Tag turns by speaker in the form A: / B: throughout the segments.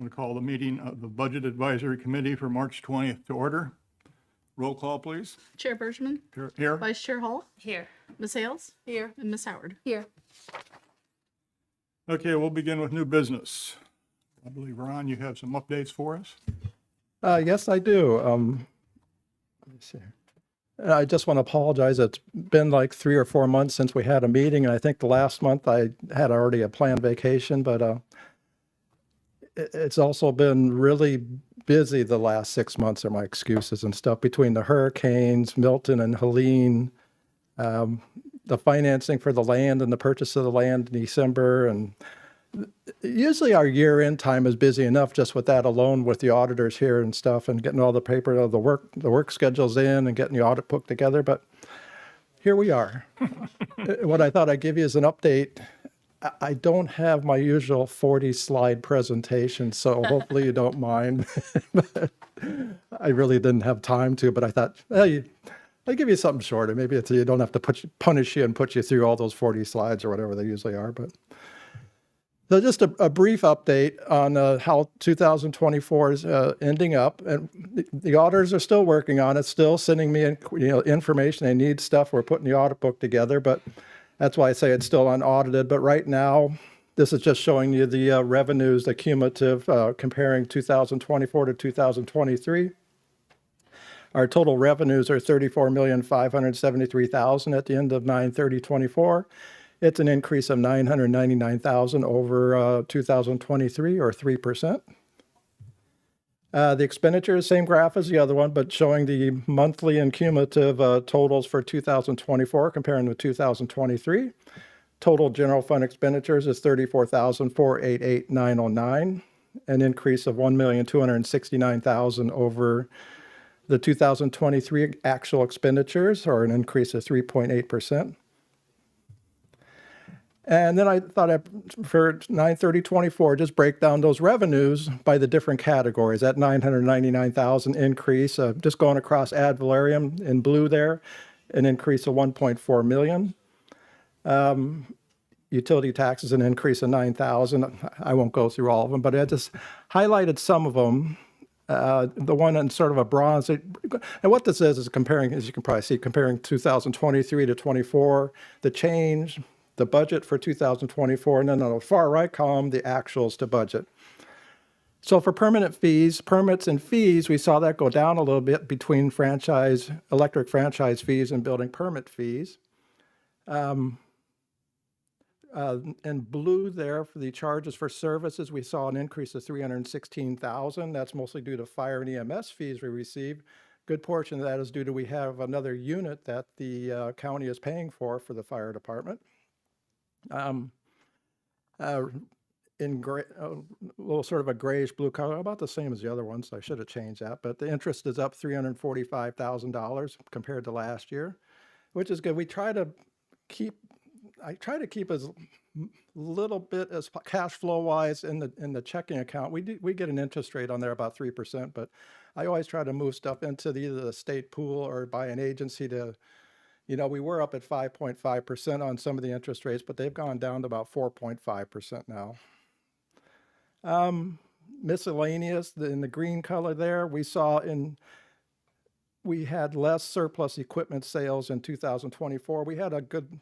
A: I'm going to call the meeting of the Budget Advisory Committee for March 20th to order. Roll call, please.
B: Chair Bergman,
A: Here.
B: Vice Chair Hall,
C: Here.
B: Ms. Hales,
C: Here.
B: and Ms. Howard.
C: Here.
A: Okay, we'll begin with new business. I believe, Ron, you have some updates for us.
D: Yes, I do. Let me see. I just want to apologize. It's been like 3 or 4 months since we had a meeting, and I think the last month I had already a planned vacation, but it's also been really busy the last 6 months, are my excuses and stuff, between the hurricanes, Milton and Helene, the financing for the land and the purchase of the land in December, and usually our year-end time is busy enough just with that alone, with the auditors here and stuff, and getting all the paper, the work schedules in, and getting the audit book together. But here we are. What I thought I'd give you is an update. I don't have my usual 40-slide presentation, so hopefully you don't mind. But I really didn't have time to, but I thought, hey, I'll give you something shorter. Maybe it's you don't have to punish you and put you through all those 40 slides or whatever they usually are. But so just a brief update on how 2024 is ending up. And the auditors are still working on it, still sending me information. They need stuff. We're putting the audit book together, but that's why I say it's still unaudited. But right now, this is just showing you the revenues, the cumulative, comparing 2024 to 2023. Our total revenues are $34,573,000 at the end of 9/30/24. It's an increase of $999,000 over 2023, or 3%. The expenditures, same graph as the other one, but showing the monthly and cumulative totals for 2024 comparing to 2023. Total general fund expenditures is $34,488,909, an increase of $1,269,000 over the 2023 actual expenditures, or an increase of 3.8%. And then I thought for 9/30/24, just break down those revenues by the different categories. That $999,000 increase, just going across ad valorem in blue there, an increase of $1.4 million. Utility taxes, an increase of $9,000. I won't go through all of them, but I just highlighted some of them. The one in sort of a bronze, and what this is comparing, as you can probably see, comparing 2023 to 24, the change, the budget for 2024, and then on the far right column, the actuals to budget. So for permits and fees, we saw that go down a little bit between electric franchise fees and building permit fees. In blue there for the charges for services, we saw an increase of $316,000. That's mostly due to fire and EMS fees we received. Good portion of that is due to we have another unit that the county is paying for the fire department. In a little sort of a grayish blue color, about the same as the other ones. So I should have changed that. But the interest is up $345,000 compared to last year, which is good. I try to keep as little bit as cash flow wise in the checking account. We get an interest rate on there about 3%, but I always try to move stuff into either the state pool or by an agency to, we were up at 5.5% on some of the interest rates, but they've gone down to about 4.5% now. Miscellaneous, in the green color there, we had less surplus equipment sales in 2024. We had a good,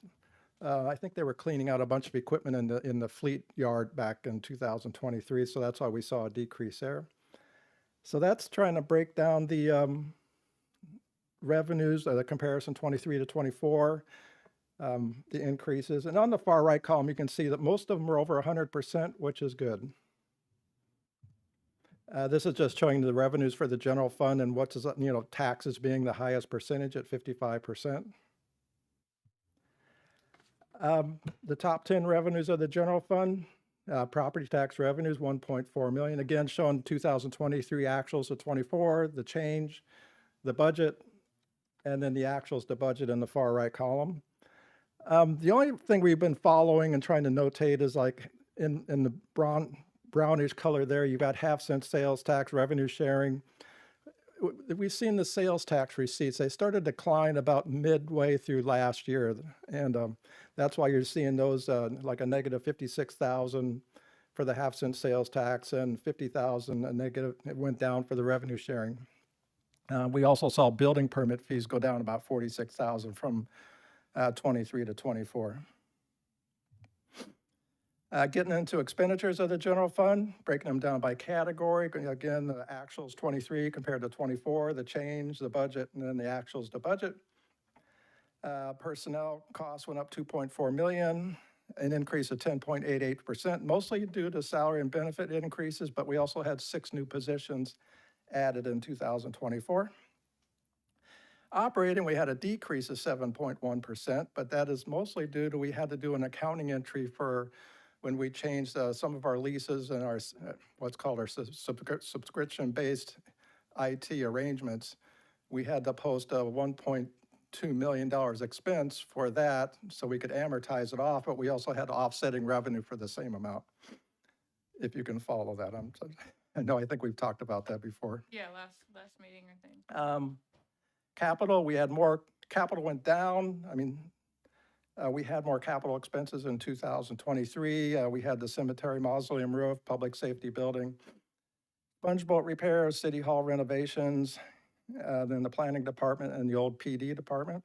D: I think they were cleaning out a bunch of equipment in the fleet yard back in 2023, so that's why we saw a decrease there. So that's trying to break down the revenues, the comparison 23 to 24, the increases. And on the far right column, you can see that most of them are over 100%, which is good. This is just showing the revenues for the general fund and what's, taxes being the highest percentage at 55%. The top 10 revenues of the general fund, property tax revenues, $1.4 million. Again, showing 2023 actuals to 24, the change, the budget, and then the actuals to budget in the far right column. The only thing we've been following and trying to notate is like in the brownish color there, you've got half-cent sales tax, revenue sharing. We've seen the sales tax receipts. They started to decline about midway through last year, and that's why you're seeing those like a negative $56,000 for the half-cent sales tax and 50,000 a negative, it went down for the revenue sharing. We also saw building permit fees go down about 46,000 from 23 to 24. Getting into expenditures of the general fund, breaking them down by category. Again, the actuals 23 compared to 24, the change, the budget, and then the actuals to budget. Personnel costs went up 2.4 million, an increase of 10.88%, mostly due to salary and benefit increases, but we also had 6 new positions added in 2024. Operating, we had a decrease of 7.1%, but that is mostly due to we had to do an accounting entry for when we changed some of our leases and our what's called our subscription-based IT arrangements. We had to post a $1.2 million expense for that so we could amortize it off, but we also had offsetting revenue for the same amount, if you can follow that. I think we've talked about that before.
B: Yeah, last meeting, I think.
D: Capital, we had more, capital went down. I mean, we had more capital expenses in 2023. We had the cemetery mausoleum roof, public safety building, sponge boat repairs, city hall renovations, then the planning department and the old PD department.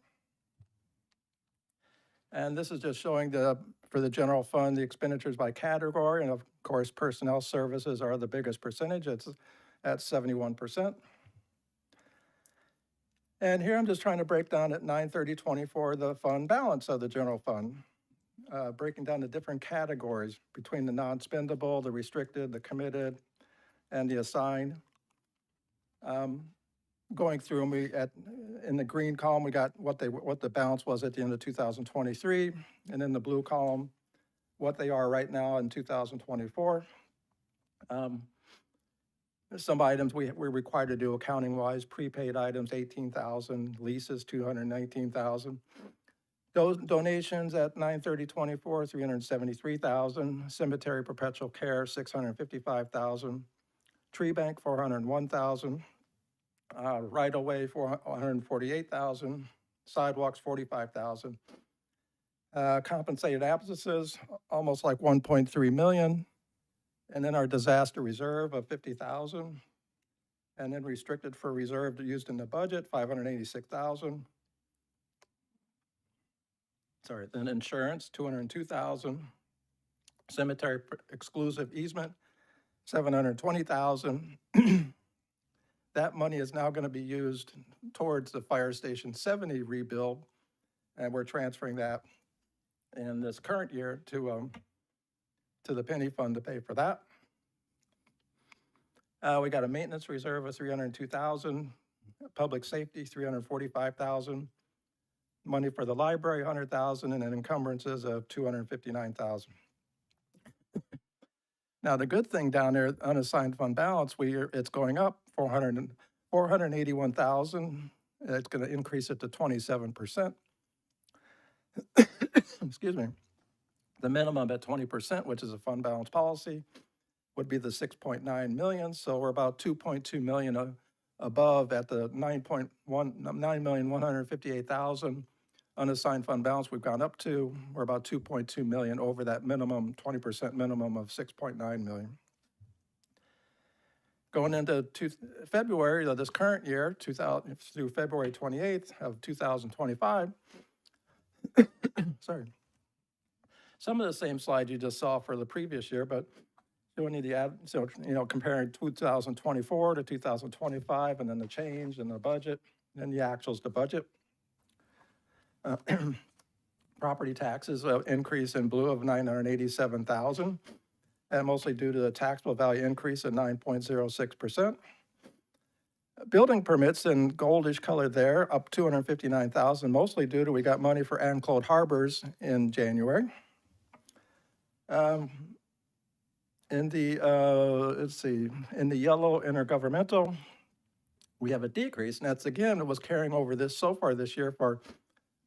D: And this is just showing for the general fund, the expenditures by category. And of course, personnel services are the biggest percentage. It's at 71%. And here I'm just trying to break down at 9/30/24 the fund balance of the general fund, breaking down the different categories between the non-spendable, the restricted, the committed, and the assigned. Going through them, in the green column, we got what the balance was at the end of 2023, and in the blue column, what they are right now in 2024. Some items we're required to do accounting-wise, prepaid items, 18,000, leases, 219,000. Those donations at 9/30/24, 373,000. Cemetery perpetual care, 655,000. Tree bank, 401,000. Right-of-way, 148,000. Sidewalks, 45,000. Compensated absences, almost like 1.3 million. And then our disaster reserve of 50,000. And then restricted for reserve used in the budget, 586,000. Sorry, then insurance, 202,000. Cemetery exclusive easement, 720,000. That money is now going to be used towards the Fire Station 70 rebuild, and we're transferring that in this current year to the penny fund to pay for that. We got a maintenance reserve of 302,000, public safety 345,000, money for the library 100,000, and then encumbrances of 259,000. Now the good thing down there, unassigned fund balance, it's going up 481,000. It's going to increase it to 27%. Excuse me. The minimum at 20%, which is a fund balance policy, would be the 6.9 million. So we're about 2.2 million above at the 9,158,000 unassigned fund balance we've gone up to. We're about 2.2 million over that minimum, 20% minimum of 6.9 million. Going into February of this current year, through February 28th of 2025, sorry. Some of the same slides you just saw for the previous year, but we need to add, so, comparing 2024 to 2025, and then the change in the budget, and the actuals to budget. Property taxes increase in blue of 987,000, and mostly due to the taxable value increase of 9.06%. Building permits in goldish color there, up 259,000, mostly due to we got money for Ann Claude Harbors in January. In the, in the yellow intergovernmental, we have a decrease, and that's again, it was carrying over this so far this year for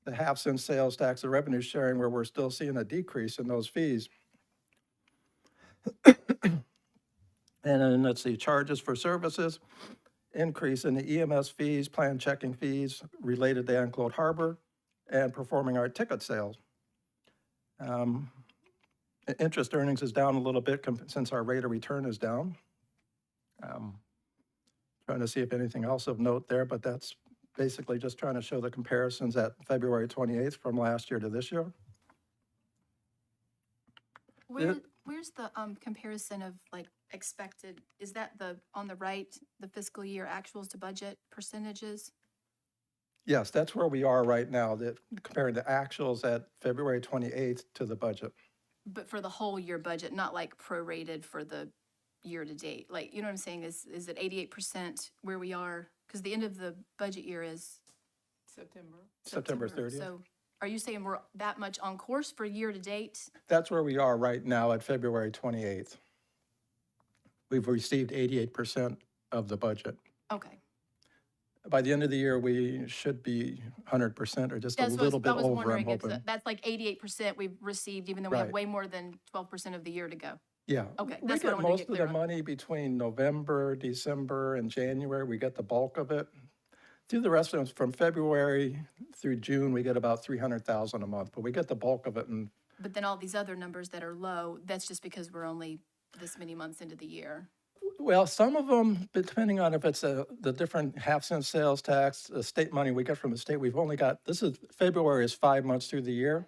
D: the half-cent sales tax and revenue sharing, where we're still seeing a decrease in those fees. And then let's see, charges for services, increase in the EMS fees, plan checking fees related to Ann Claude Harbor, and performing art ticket sales. Interest earnings is down a little bit since our rate of return is down. Trying to see if anything else of note there, but that's basically just trying to show the comparisons at February 28th from last year to this year.
C: Where's the comparison of like expected, is that on the right, the fiscal year actuals to budget percentages?
D: Yes, that's where we are right now, comparing the actuals at February 28th to the budget.
C: But for the whole year budget, not like prorated for the year to date, like, you know what I'm saying, is it 88% where we are? Because the end of the budget year is
D: September 30th.
C: So are you saying we're that much on course for year to date?
D: That's where we are right now at February 28th. We've received 88% of the budget.
C: Okay.
D: By the end of the year, we should be 100% or just a little bit over, I'm
C: wondering if
D: hoping.
C: that's like 88% we've received, even though we have
D: Right.
C: way more than 12% of the year to go.
D: Yeah.
C: Okay,
D: We
C: that's what I
D: get
C: wanted to
D: most
C: get
D: of the
C: clear on.
D: money between November, December, and January. We get the bulk of it. Through the rest of it, from February through June, we get about 300,000 a month, but we get the bulk of it. And
C: But then all these other numbers that are low, that's just because we're only this many months into the year.
D: well, some of them, depending on if it's the different half-cent sales tax, the state money we get from the state, we've only got, February is 5 months through the year.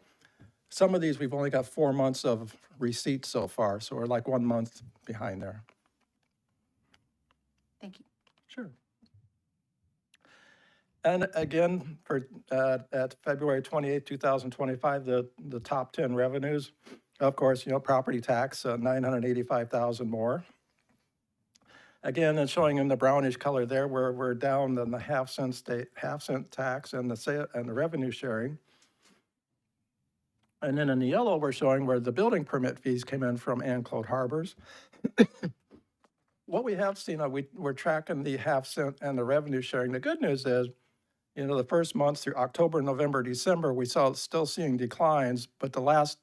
D: Some of these, we've only got 4 months of receipts so far, so we're like 1 month behind there.
C: Thank you.
D: Sure. And again, at February 28, 2025, the top 10 revenues, of course, property tax, 985,000 more. Again, it's showing in the brownish color there, where we're down on the half-cent tax and the revenue sharing. And then in the yellow, we're showing where the building permit fees came in from Ann Clode Harbors. What we have seen, we're tracking the half-cent and the revenue sharing. The good news is, the first months through October, November, December, we still seeing declines, but the last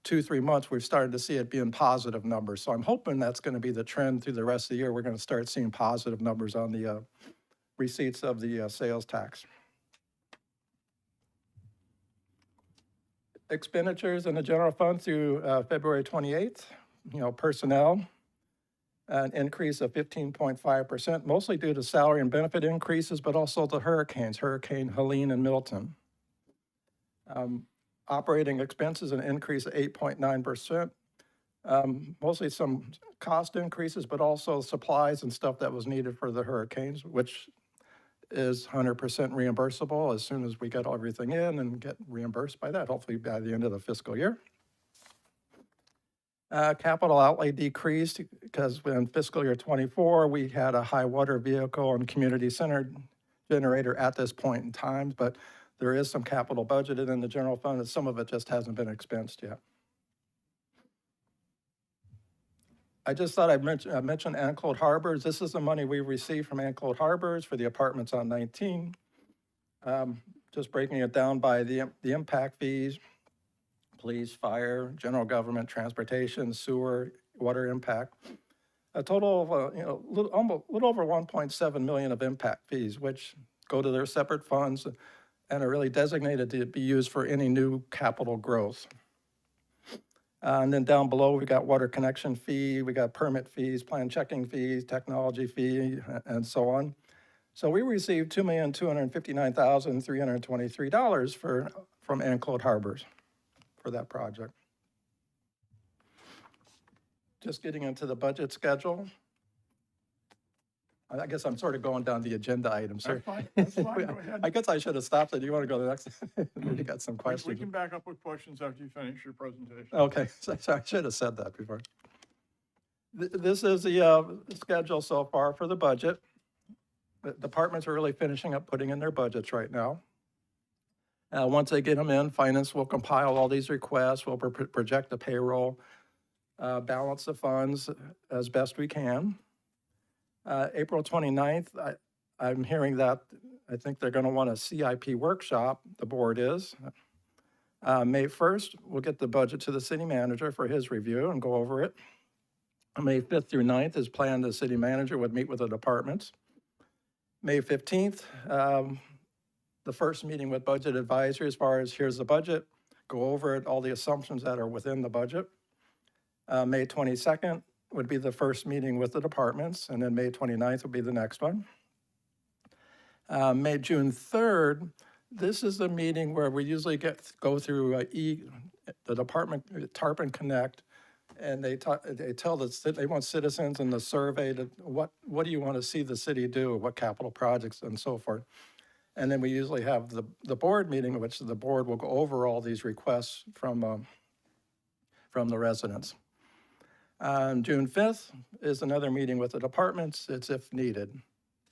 D: 2-3 months, we've started to see it be in positive numbers. So I'm hoping that's going to be the trend through the rest of the year. We're going to start seeing positive numbers on the receipts of the sales tax. Expenditures in the general fund through February 28th, personnel, an increase of 15.5%, mostly due to salary and benefit increases, but also the hurricanes, Hurricane Helene and Milton. Operating expenses, an increase of 8.9%. Mostly some cost increases, but also supplies and stuff that was needed for the hurricanes, which is 100% reimbursable as soon as we get everything in and get reimbursed by that, hopefully by the end of the fiscal year. Capital outlay decreased because in fiscal year 24, we had a high water vehicle and community center generator at this point in time, but there is some capital budgeted in the general fund, and some of it just hasn't been expensed yet. I just thought I'd mention Ann Clode Harbors. This is the money we received from Ann Clode Harbors for the apartments on 19. Just breaking it down by the impact fees, police, fire, general government, transportation, sewer, water impact. A total of, little over 1.7 million of impact fees, which go to their separate funds and are really designated to be used for any new capital growth. And then down below, we got water connection fee, we got permit fees, plan checking fees, technology fee, and so on. So we received $2,259,323 from Ann Clode Harbors for that project. Just getting into the budget schedule. I guess I'm sort of going down the agenda items here.
A: That's fine, go ahead.
D: I guess I should have stopped it. You want to go to the next? You got some
A: We
D: questions.
A: can back up with questions after you finish your presentation.
D: Okay, so I should have said that before. This is the schedule so far for the budget. The departments are really finishing up putting in their budgets right now. Once they get them in, finance will compile all these requests. We'll project the payroll, balance the funds as best we can. April 29th, I'm hearing that I think they're going to want a CIP workshop, the board is. May 1st, we'll get the budget to the city manager for his review and go over it. May 5th through 9th is planned the city manager would meet with the departments. May 15th, the first meeting with budget advisory as far as here's the budget, go over it, all the assumptions that are within the budget. May 22nd would be the first meeting with the departments, and then May 29th would be the next one. June 3rd, this is the meeting where we usually go through the department, Tarpon Connect, and they want citizens in the survey to, what do you want to see the city do, what capital projects and so forth. And then we usually have the board meeting, in which the board will go over all these requests from the residents. June 5th is another meeting with the departments. It's if needed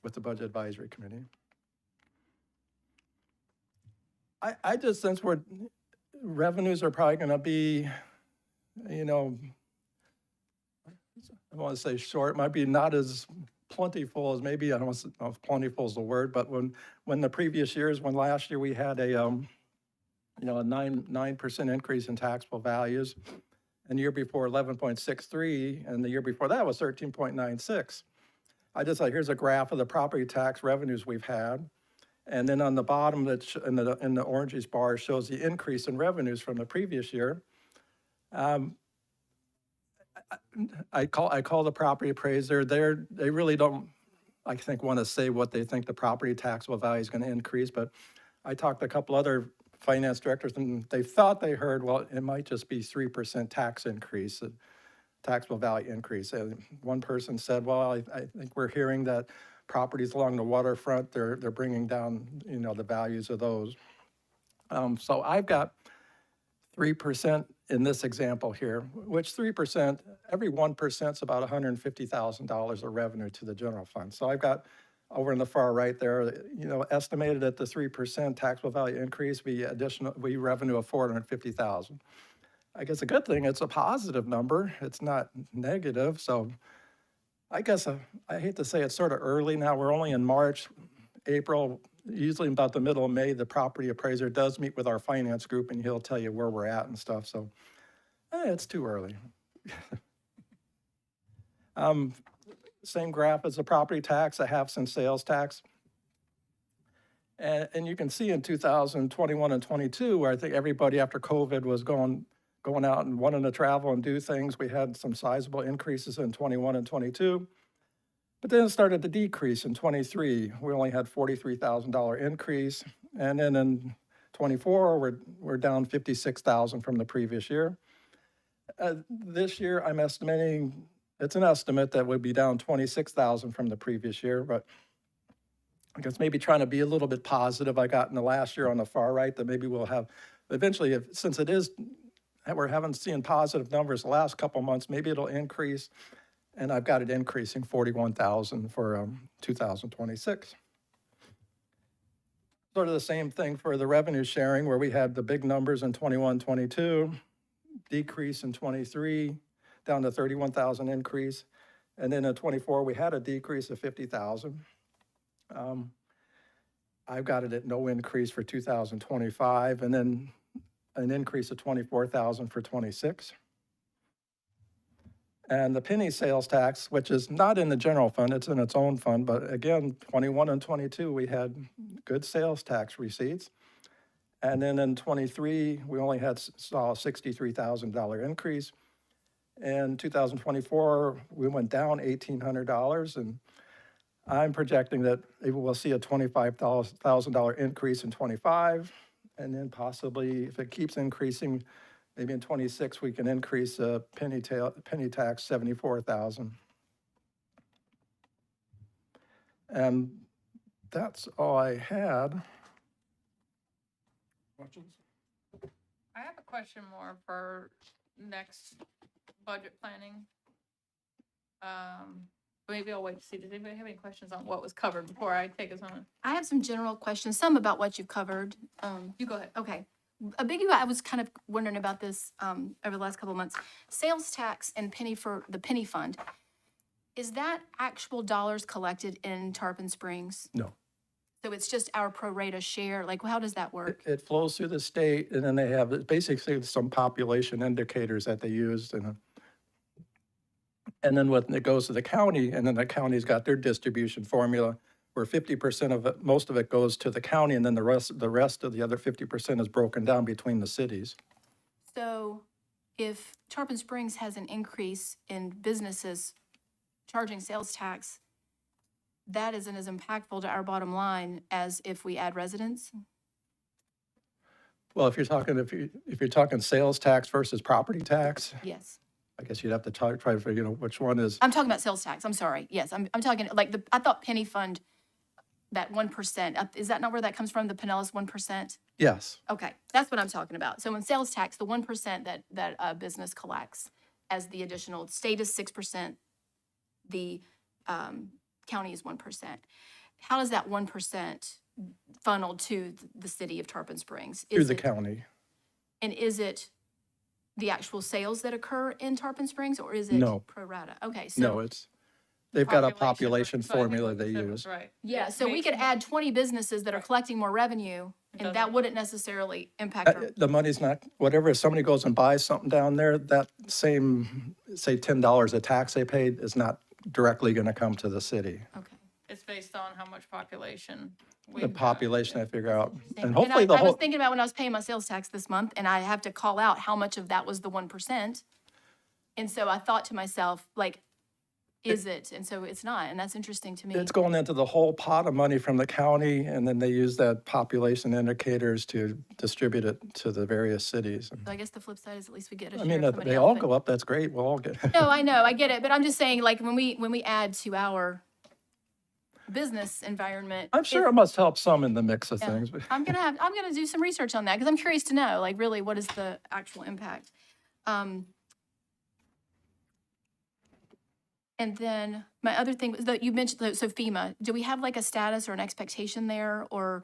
D: with the Budget Advisory Committee. I just sense revenues are probably going to be, I want to say short, might be not as plentiful as maybe, I don't know if plentiful is the word, but when the previous years, when last year we had a 9% increase in taxable values, and the year before 11.63, and the year before that was 13.96. I just like, here's a graph of the property tax revenues we've had. And then on the bottom, in the orangish bar, shows the increase in revenues from the previous year. I call the property appraiser. They really don't, I think, want to say what they think the property taxable value is going to increase. But I talked to a couple other finance directors, and they thought they heard, well, it might just be 3% tax increase, taxable value increase. And one person said, well, I think we're hearing that properties along the waterfront, they're bringing down, the values of those. So I've got 3% in this example here, which 3%, every 1% is about $150,000 of revenue to the general fund. So I've got over in the far right there, estimated at the 3% taxable value increase, we revenue of $450,000. I guess a good thing, it's a positive number. It's not negative. So I guess I hate to say it's sort of early now. We're only in March, April, usually about the middle of May, the property appraiser does meet with our finance group and he'll tell you where we're at and stuff. So it's too early. Same graph as the property tax, a half cent sales tax. And you can see in 2021 and 22, where I think everybody after COVID was going out and wanting to travel and do things. We had some sizable increases in 21 and 22, but then it started to decrease in 23. We only had $43,000 increase. And then in 24, we're down $56,000 from the previous year. This year, I'm estimating, it's an estimate that would be down $26,000 from the previous year, but I guess maybe trying to be a little bit positive. I got in the last year on the far right that maybe we'll have, eventually, since it is, we're seeing positive numbers the last couple months, maybe it'll increase. And I've got it increasing 41,000 for 2026. Sort of the same thing for the revenue sharing, where we had the big numbers in 21, 22, decrease in 23, down to 31,000 increase. And then in 24, we had a decrease of 50,000. I've got it at no increase for 2025, and then an increase of 24,000 for 26. And the penny sales tax, which is not in the general fund, it's in its own fund, but again, 21 and 22, we had good sales tax receipts. And then in 23, we only saw a $63,000 increase. In 2024, we went down $1,800, and I'm projecting that we'll see a $25,000 increase in 25, and then possibly, if it keeps increasing, maybe in 26, we can increase penny tax 74,000. And that's all I had. Questions?
B: I have a question more for next budget planning. Maybe I'll wait to see. Does anybody have any questions on what was covered before I take us on?
C: I have some general questions, some about what you've covered.
B: You go ahead.
C: Okay. A biggie, I was kind of wondering about this over the last couple of months. Sales tax and penny for the penny fund, is that actual dollars collected in Tarpon Springs?
D: No.
C: So it's just our pro rata share? Like, how does that work?
D: It flows through the state, and then they have basically some population indicators that they use. And then when it goes to the county, and then the county's got their distribution formula, where 50% of it, most of it goes to the county, and then the rest of the other 50% is broken down between the cities.
C: So if Tarpon Springs has an increase in businesses charging sales tax, that isn't as impactful to our bottom line as if we add residents?
D: Well, if you're talking sales tax versus property tax,
C: Yes.
D: I guess you'd have to try to figure, which one is,
C: I'm talking about sales tax, I'm sorry. Yes, I'm talking, like, I thought penny fund, that 1%, is that not where that comes from, the Pinellas 1%?
D: yes.
C: Okay, that's what I'm talking about. So in sales tax, the 1% that a business collects as the additional, state is 6%, the county is 1%. How does that 1% funnel to the city of Tarpon Springs?
D: Through
C: Is
D: the
C: it-
D: county.
C: And is it the actual sales that occur in Tarpon Springs, or is it
D: No.
C: pro rata? Okay,
D: No,
C: so,
D: they've got a
B: Population,
D: population
B: so I think
D: formula
B: what you
D: they
B: said was
D: use.
B: Right.
C: yeah,
B: It
C: so we
B: makes
C: could
B: it-
C: add 20 businesses that are
B: Right.
C: collecting more revenue,
B: It
C: and that
B: doesn't-
C: wouldn't necessarily impact our,
D: The money's not, whatever, if somebody goes and buys something down there, that same, say, $10 a tax they paid is not directly going to come to the city.
C: okay.
B: It's based on how much population we
D: The
B: have.
D: population, I figure out.
C: Interesting.
D: And hopefully the
C: I was
D: whole,
C: thinking about when I was paying my sales tax this month, and I have to call out how much of that was the 1%. And so I thought to myself, like, is it? And so it's not, and that's interesting to me.
D: it's going into the whole pot of money from the county, and then they use that population indicators to distribute it to the various cities.
C: So I guess the flip side is at least we get a
D: I
C: share
D: mean,
C: of
D: if
C: somebody
D: they
C: else,
D: all
C: but-
D: go up, that's great, we'll all get.
C: No, I know, I get it, but I'm just saying, like, when we add to our business environment.
D: I'm sure it must help some in the mix of
C: Yeah.
D: things, but
C: I'm gonna do some research on that, because I'm curious to know, like, really, what is the actual impact? And then my other thing was that you mentioned, so FEMA, do we have like a status or an expectation there, or?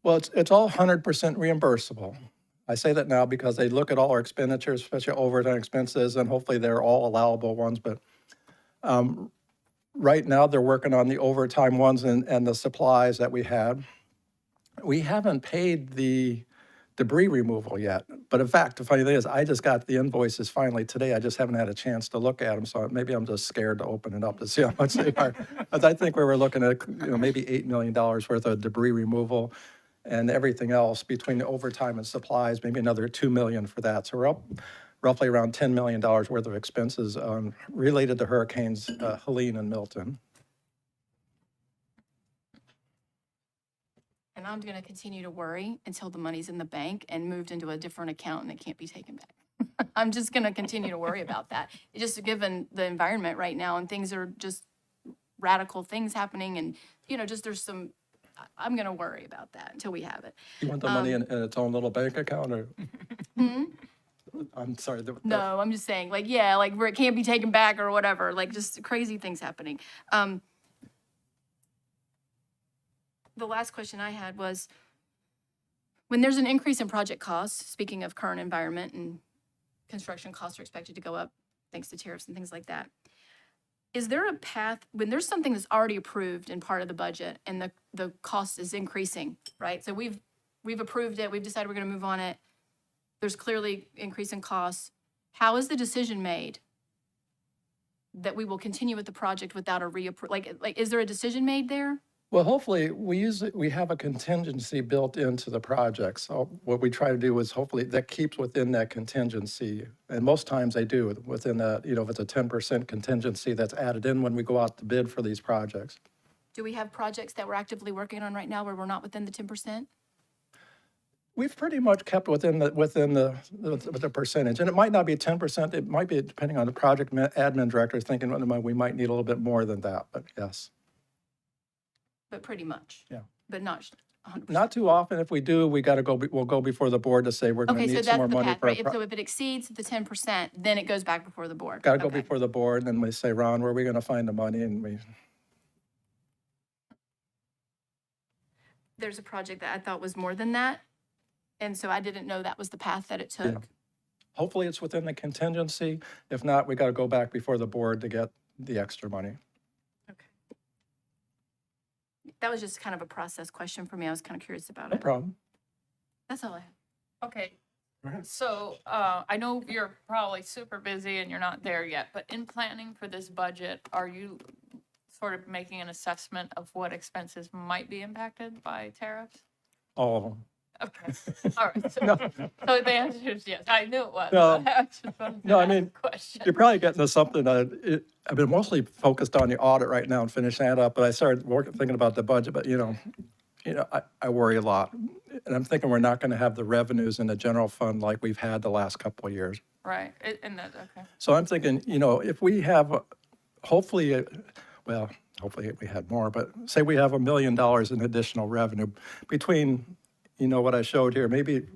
D: well, it's all 100% reimbursable. I say that now because they look at all our expenditures, especially overtime expenses, and hopefully they're all allowable ones, but right now they're working on the overtime ones and the supplies that we had. We haven't paid the debris removal yet, but in fact, the funny thing is, I just got the invoices finally today. I just haven't had a chance to look at them, so maybe I'm just scared to open it up to see how much they are. But I think we were looking at, maybe $8 million worth of debris removal, and everything else between the overtime and supplies, maybe another $2 million for that. So we're up roughly around $10 million worth of expenses related to hurricanes Helene and Milton.
C: And I'm gonna continue to worry until the money's in the bank and moved into a different account and it can't be taken back. I'm just gonna continue to worry about that. It's just given the environment right now, and things are just radical things happening, and, just there's some, I'm gonna worry about that until we have it.
D: You want the money in its own little bank account, or? I'm sorry.
C: No, I'm just saying, like, yeah, like where it can't be taken back or whatever, like just crazy things happening. The last question I had was, when there's an increase in project costs, speaking of current environment, and construction costs are expected to go up thanks to tariffs and things like that, is there a path, when there's something that's already approved in part of the budget and the cost is increasing, right? So we've approved it, we've decided we're gonna move on it, there's clearly increase in costs. How is the decision made that we will continue with the project without a like, is there a decision made there?
D: Well, hopefully, we have a contingency built into the project. So what we try to do is hopefully that keeps within that contingency. And most times they do within that, if it's a 10% contingency that's added in when we go out to bid for these projects.
C: Do we have projects that we're actively working on right now where we're not within the 10%?
D: We've pretty much kept within the percentage. And it might not be 10%, it might be depending on the project admin director thinking, well, we might need a little bit more than that, but yes.
C: But pretty much.
D: Yeah.
C: But not 100%.
D: Not too often. If we do, we'll go before the board to say we're going
C: Okay,
D: to
C: so
D: need some
C: that's
D: more
C: the
D: money
C: path,
D: for a
C: right? So if it exceeds the 10%, then it goes back before the board.
D: Got to go
C: Okay.
D: before the board, and then we say, Ron, where are we going to find the money? And
C: There's a project that I thought was more than that, and so I didn't know that was the path that it took.
D: hopefully it's within the contingency. If not, we got to go back before the board to get the extra money.
C: Okay. That was just kind of a process question for me. I was kind of curious about
D: No
C: it.
D: problem.
C: That's all I have.
B: Okay, so I know you're probably super busy and you're not there yet, but in planning for this budget, are you sort of making an assessment of what expenses might be impacted by tariffs?
D: All of them.
B: Okay, all right, so,
D: No.
B: so the answer is yes, I knew it was.
D: No.
B: I just wanted to
D: No, I
B: ask
D: mean,
B: the question.
D: You're probably getting to something, I've been mostly focused on the audit right now and finishing that up, but I started thinking about the budget, but I worry a lot. And I'm thinking we're not going to have the revenues in the general fund like we've had the last couple of years.
B: Right, and that, okay,
D: So I'm thinking, if we have, hopefully, hopefully we had more, but say we have $1 million in additional revenue between, what I showed here, maybe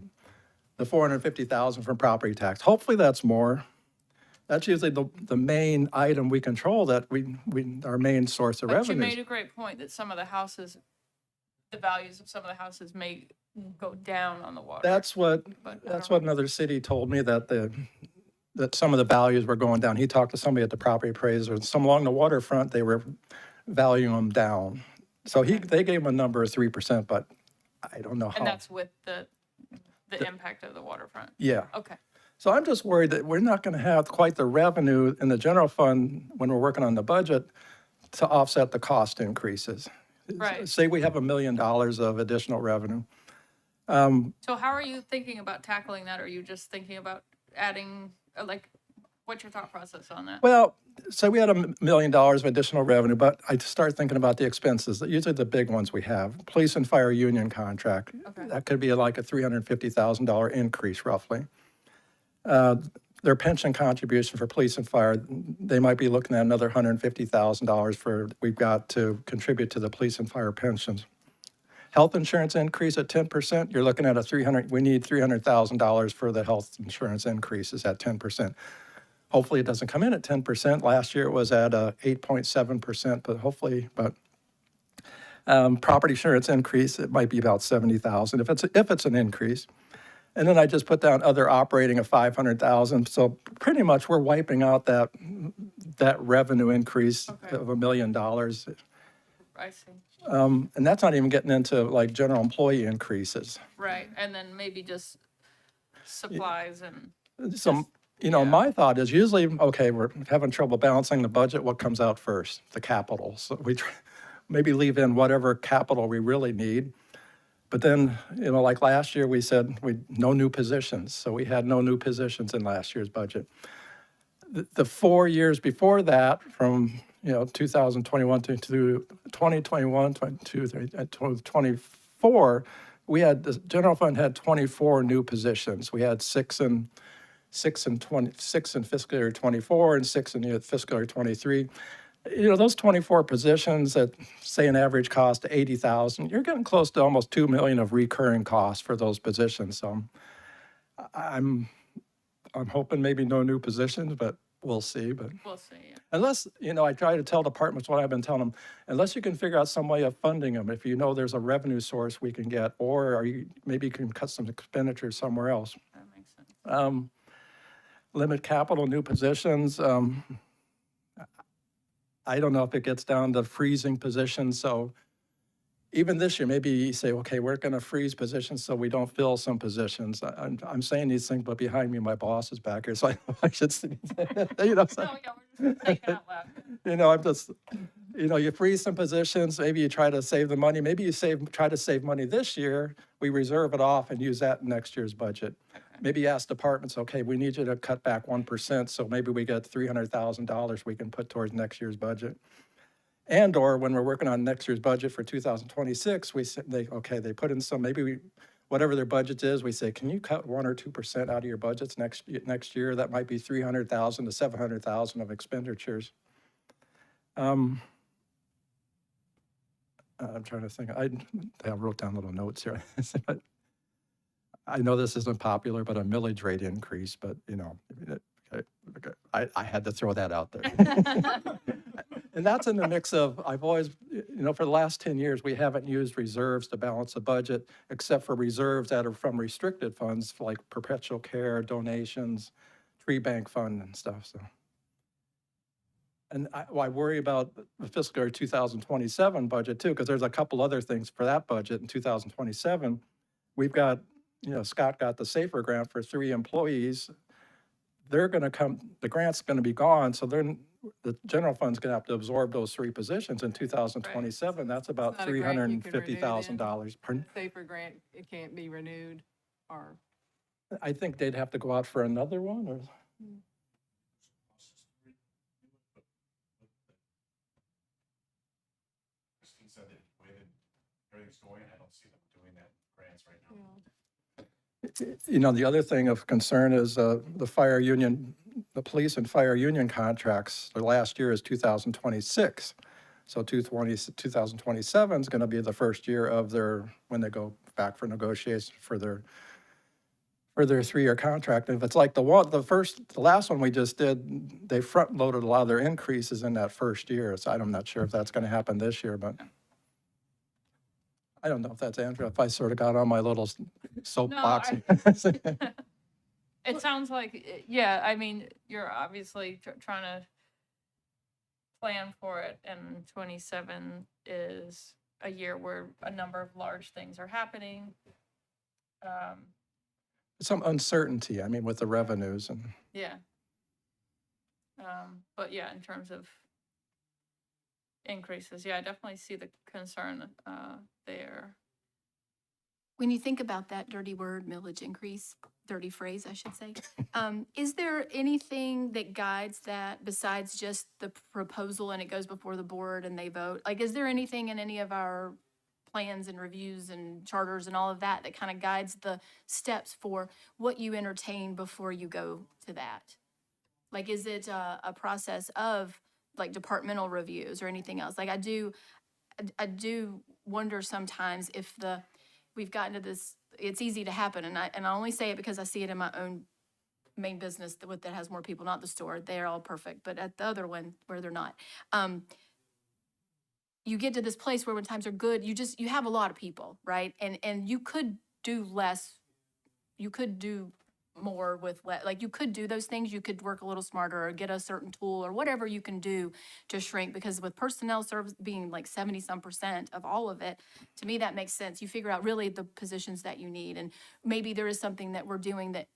D: the 450,000 from property tax. Hopefully that's more. That's usually the main item we control, that our main source of
B: but you
D: revenues.
B: made a great point that some of the houses, the values of some of the houses may go down on the water.
D: That's what,
B: But I
D: that's
B: don't
D: what another city told me, that that some of the values were going down. He talked to somebody at the property appraiser, and some along the waterfront, they were valuing them down. So they gave him a number of 3%, but I don't know
B: And
D: how.
B: that's with the impact of the waterfront.
D: Yeah.
B: Okay,
D: So I'm just worried that we're not going to have quite the revenue in the general fund when we're working on the budget to offset the cost increases.
B: Right.
D: Say we have $1 million of additional revenue.
B: so how are you thinking about tackling that? Are you just thinking about adding, like, what's your thought process on that?
D: Well, say we had $1 million of additional revenue, but I start thinking about the expenses, usually the big ones we have. Police and fire union contract.
B: Okay.
D: That could be like a $350,000 increase roughly. Their pension contribution for police and fire, they might be looking at another $150,000 we've got to contribute to the police and fire pensions. Health insurance increase at 10%, you're looking at we need $300,000 for the health insurance increases at 10%. Hopefully it doesn't come in at 10%. Last year it was at 8.7%, but hopefully, property insurance increase, it might be about $70,000 if it's an increase. And then I just put down other operating of $500,000. So pretty much we're wiping out that revenue increase
B: Okay.
D: of $1 million.
B: I see.
D: And that's not even getting into like general employee increases.
B: Right, and then maybe just supplies and,
D: So,
B: yeah.
D: my thought is usually, okay, we're having trouble balancing the budget. What comes out first? The capital. So we maybe leave in whatever capital we really need. But then, like last year, we said no new positions. So we had no new positions in last year's budget. The 4 years before that, from 2021 to 2021, 22, 24, the general fund had 24 new positions. We had six in fiscal year 24 and 6 in fiscal year 23. Those 24 positions at, say, an average cost of $80,000, you're getting close to almost $2 million of recurring costs for those positions. So I'm hoping maybe no new positions, but we'll see. But
B: we'll see, yeah.
D: unless, I try to tell departments what I've been telling them, unless you can figure out some way of funding them, if there's a revenue source we can get, or maybe you can cut some expenditures somewhere else.
B: That makes sense.
D: Limit capital, new positions. I don't know if it gets down to freezing positions. So even this year, maybe you say, okay, we're going to freeze positions so we don't fill some positions. I'm saying these things, but behind me, my boss is back here, so I should say, so,
B: No, yeah, we're just thinking out loud.
D: I'm just, you freeze some positions, maybe you try to save the money, maybe you try to save money this year, we reserve it off and use that in next year's budget. Maybe you ask departments, okay, we need you to cut back 1%, so maybe we get $300,000 we can put towards next year's budget. And or when we're working on next year's budget for 2026, they put in some, whatever their budget is, we say, can you cut 1 or 2% out of your budgets next year? That might be $300,000 to $700,000 of expenditures. I'm trying to think. I wrote down little notes here. I know this isn't popular, but a millage rate increase, but I had to throw that out there. And that's in the mix of, I've always, for the last 10 years, we haven't used reserves to balance the budget, except for reserves that are from restricted funds like perpetual care, donations, tree bank fund and stuff, so. And I worry about the fiscal year 2027 budget too, because there's a couple other things for that budget in 2027. We've got, Scott got the SAFER grant for 3 employees. They're going to come, the grant's going to be gone, so the general fund's gonna have to absorb those 3 positions in 2027. That's about
E: not a grant you can renew then?
D: $350,000. Pardon?
E: Safer grant, it can't be renewed or,
D: I think they'd have to go out for another one, or,
F: Christine said that the way that everything's going, I don't see them doing that grants right now.
D: you know, the other thing of concern is the fire union, the police and fire union contracts, their last year is 2026. So 2027 is going to be the first year of their, when they go back for negotiations for their 3-year contract. And if it's like the last one we just did, they front-loaded a lot of their increases in that first year. So I'm not sure if that's going to happen this year, but I don't know if that's Andrew, if I sort of got on my little soapbox.
B: It sounds like, yeah, I mean, you're obviously trying to plan for it, and 27 is a year where a number of large things are happening.
D: Some uncertainty, I mean, with the revenues and.
B: Yeah. But yeah, in terms of increases, yeah, I definitely see the concern there.
C: When you think about that dirty word, millage increase, dirty phrase, I should say, is there anything that guides that besides just the proposal and it goes before the board and they vote? Like, is there anything in any of our plans and reviews and charters and all of that that kind of guides the steps for what you entertain before you go to that? Like, is it a process of like departmental reviews or anything else? Like, I do wonder sometimes if we've gotten to this, it's easy to happen, and I only say it because I see it in my own main business that has more people, not the store. They're all perfect, but at the other one where they're not, you get to this place where when times are good, you have a lot of people, right? And you could do less, you could do more with less, like you could do those things, you could work a little smarter or get a certain tool or whatever you can do to shrink, because with personnel service being like 70-some% of all of it, to me, that makes sense. You figure out really the positions that you need, and maybe there is something that we're doing that,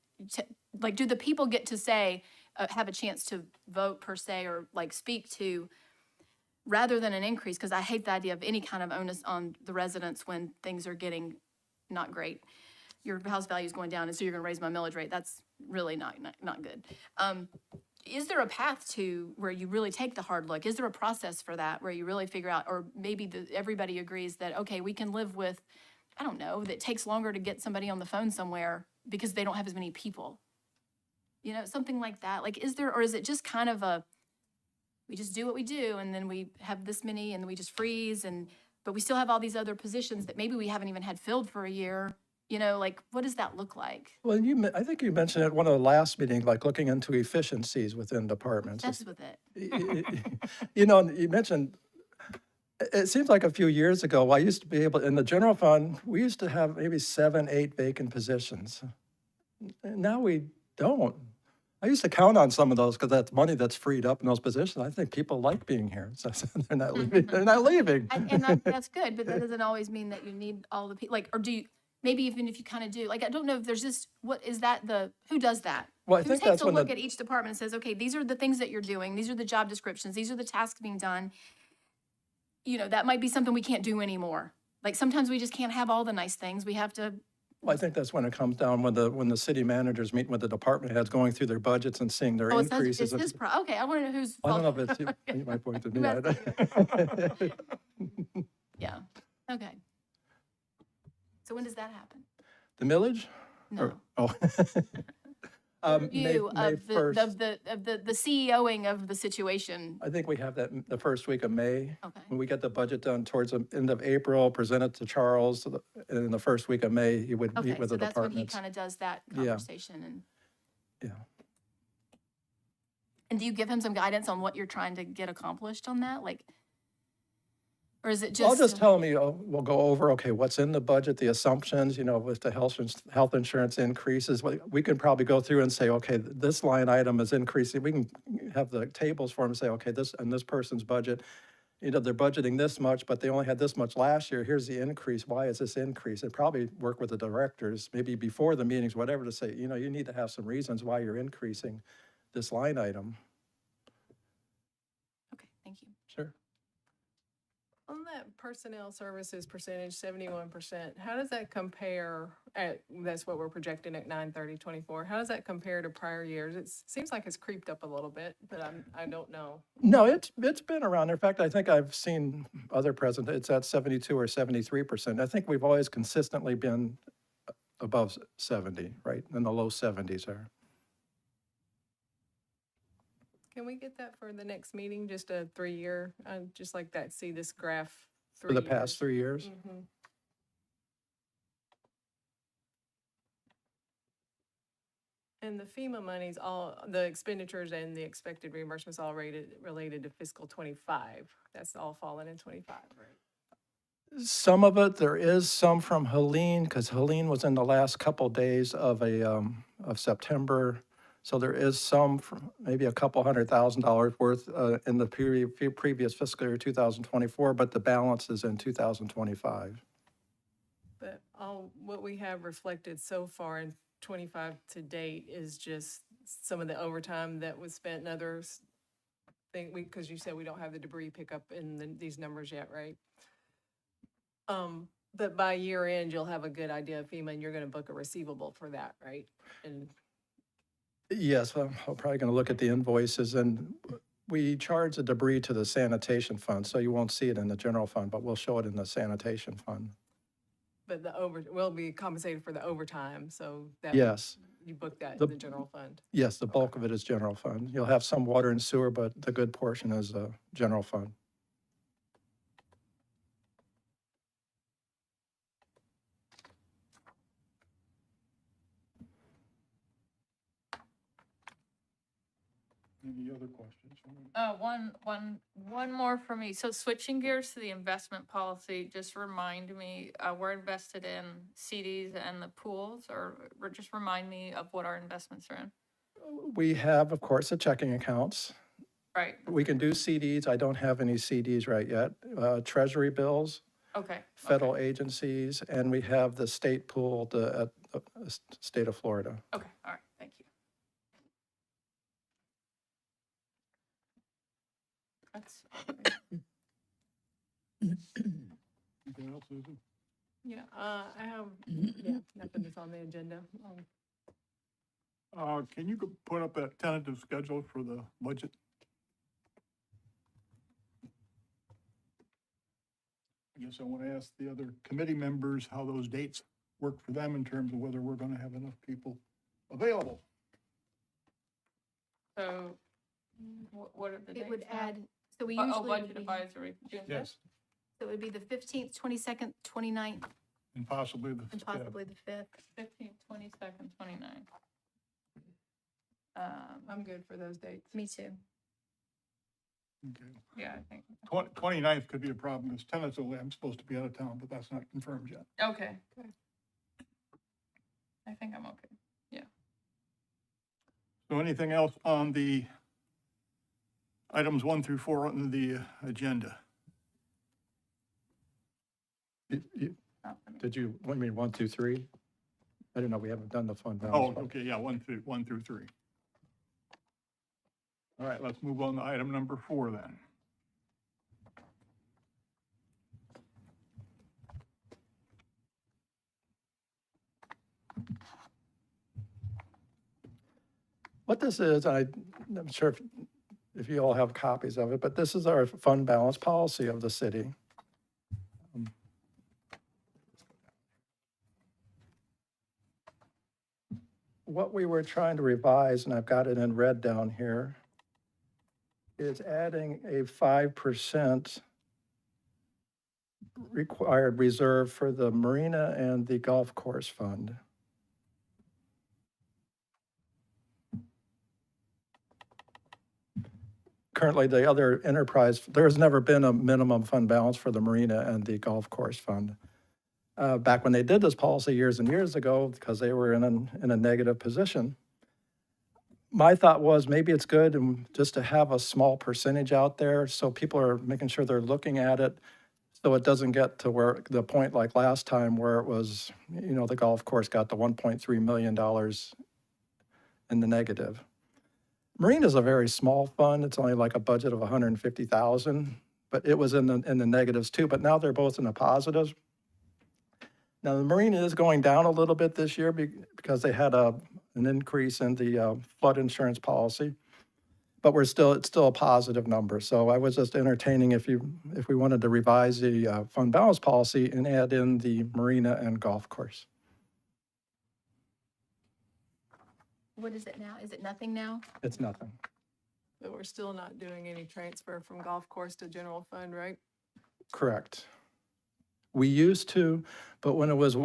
C: like, do the people get to say, have a chance to vote per se, or like speak to, rather than an increase, because I hate the idea of any kind of onus on the residents when things are getting not great. Your house value is going down, and so you're gonna raise my millage rate. That's really not good. Is there a path to where you really take the hard look? Is there a process for that where you really figure out, or maybe everybody agrees that, okay, we can live with, I don't know, that it takes longer to get somebody on the phone somewhere because they don't have as many people? You know, something like that. Like, is there, or is it just kind of we just do what we do, and then we have this many, and we just freeze, but we still have all these other positions that maybe we haven't even had filled for a year. You know, like, what does that look like?
D: Well, I think you mentioned at one of the last meetings, like looking into efficiencies within departments.
C: That's with it.
D: You know, you mentioned, it seems like a few years ago, I used to be able, in the general fund, we used to have maybe 7, 8 vacant positions. And now we don't. I used to count on some of those because that's money that's freed up in those positions. I think people like being here, so they're not leaving. They're not leaving.
C: That's good, but that doesn't always mean that you need all the people, like, or do you, maybe even if you kind of do, like, I don't know if there's just, what is that who does that?
D: Well, I
C: Who
D: think
C: takes
D: that's
C: a
D: when
C: look at each department and says, okay, these are the things that you're doing, these are the job descriptions, these are the tasks being done. You know, that might be something we can't do anymore. Like, sometimes we just can't have all the nice things. We have to,
D: Well, I think that's when it comes down, when the city managers meet with the department heads, going through their budgets and seeing their increases.
C: it's his okay, I want to know whose
D: I don't know
C: fault.
D: if it's, you might point to
C: Who
D: me.
C: has
D: I-
C: Yeah, okay. So when does that happen?
D: The millage?
C: No.
D: Or- Oh. May
C: Review of
D: 1st.
C: the CEOing of the situation.
D: I think we have that the first week of May.
C: Okay.
D: When we get the budget done towards the end of April, present it to Charles, and in the first week of May, he would
C: Okay,
D: meet with
C: so
D: the
C: that's when he
D: departments.
C: kind of does that
D: Yeah.
C: conversation, and
D: Yeah.
C: do you give him some guidance on what you're trying to get accomplished on that? Like, or is it just?
D: I'll just tell him, we'll go over, okay, what's in the budget, the assumptions, with the health insurance increases. We can probably go through and say, okay, this line item is increasing. We can have the tables for him and say, okay, this person's budget, they're budgeting this much, but they only had this much last year. Here's the increase. Why is this increase? And probably work with the directors, maybe before the meetings, whatever, to say, you need to have some reasons why you're increasing this line item.
E: On that personnel services percentage, 71%, how does that compare that's what we're projecting at 9/30/24. How does that compare to prior years? It seems like it's creeped up a little bit, but I don't know.
D: No, it's been around. In fact, I think I've seen other it's at 72 or 73%. I think we've always consistently been above 70, right? In the low 70s there.
E: Can we get that for the next meeting, just a 3-year? I'd just like that, see this graph.
D: For the past 3 years.
E: Mm-hmm. And the FEMA monies, all, the expenditures and the expected reimbursements all related to fiscal 25. That's all fallen in 25, right?
D: Some of it, there is some from Helene, because Helene was in the last couple days of September. So there is some, from maybe a couple $100,000 worth in the previous fiscal year 2024, but the balance is in 2025.
E: But all, what we have reflected so far in 25 to date is just some of the overtime that was spent and others. Because you said we don't have the debris pickup in these numbers yet, right? But by year end, you'll have a good idea of FEMA and you're gonna book a receivable for that, right? And
D: Yes, I'm probably going to look at the invoices, and we charge the debris to the sanitation fund, so you won't see it in the general fund, but we'll show it in the sanitation fund.
E: but we'll be compensated for the overtime, so that.
D: Yes,
E: You book that
D: The-
E: in the general fund.
D: yes, the bulk of it is general fund. You'll have some water and sewer, but the good portion is general fund.
A: Any other questions?
B: One more for me. So switching gears to the investment policy, just remind me, we're invested in CDs and the pools, or just remind me of what our investments are in.
D: We have, of course, the checking accounts.
B: Right,
D: We can do CDs. I don't have any CDs right yet. Treasury bills,
B: okay.
D: federal agencies, and we have the state pool at the state of Florida.
B: Okay, all right, thank you. That's,
A: Anything else, Susan?
E: Yeah, I have, yeah, nothing that's on the agenda.
A: Can you put up a tentative schedule for the budget? I guess I want to ask the other committee members how those dates work for them in terms of whether we're going to have enough people available.
B: so, what are the dates?
C: It would
B: now?
C: add, so we
B: Oh,
C: usually,
B: budget
C: would be-
B: advisory, June fifth?
A: Yes.
C: so it would be the 15th, 22nd, 29th,
A: And possibly the
C: and
A: 5th.
C: possibly the 5th.
B: 15th, 22nd, 29th.
E: I'm good for those dates.
C: Me too.
A: Okay.
B: Yeah, I think,
A: 29th could be a problem because tentatively I'm supposed to be out of town, but that's not confirmed yet.
B: okay.
E: Okay.
B: I think I'm okay.
A: So anything else on the items 1 through 4 on the agenda?
B: Not for me.
D: Did you, what do you mean, 1, 2, 3? I don't know, we haven't done the fund
A: Oh,
D: balance.
A: okay, yeah, 1 through 3. All right, let's move on to item number 4 then.
D: What this is, I'm sure if you all have copies of it, but this is our fund balance policy of the city. What we were trying to revise, and I've got it in red down here, is adding a 5% required reserve for the marina and the golf course fund. Currently, the other enterprise, there's never been a minimum fund balance for the marina and the golf course fund. Back when they did this policy years and years ago, because they were in a negative position, my thought was maybe it's good just to have a small percentage out there so people are making sure they're looking at it so it doesn't get to where the point like last time where it was, the golf course got the $1.3 million in the negative. Marina's a very small fund. It's only like a budget of $150,000. but it was in the negatives too, but now they're both in the positives. Now, the marina is going down a little bit this year because they had an increase in the flood insurance policy. But it's still a positive number. So I was just entertaining if we wanted to revise the fund balance policy and add in the marina and golf course.
C: What is it now? Is it nothing now?
D: It's nothing.
E: But we're still not doing any transfer from golf course to general fund, right?
D: Correct. We used to, but when it was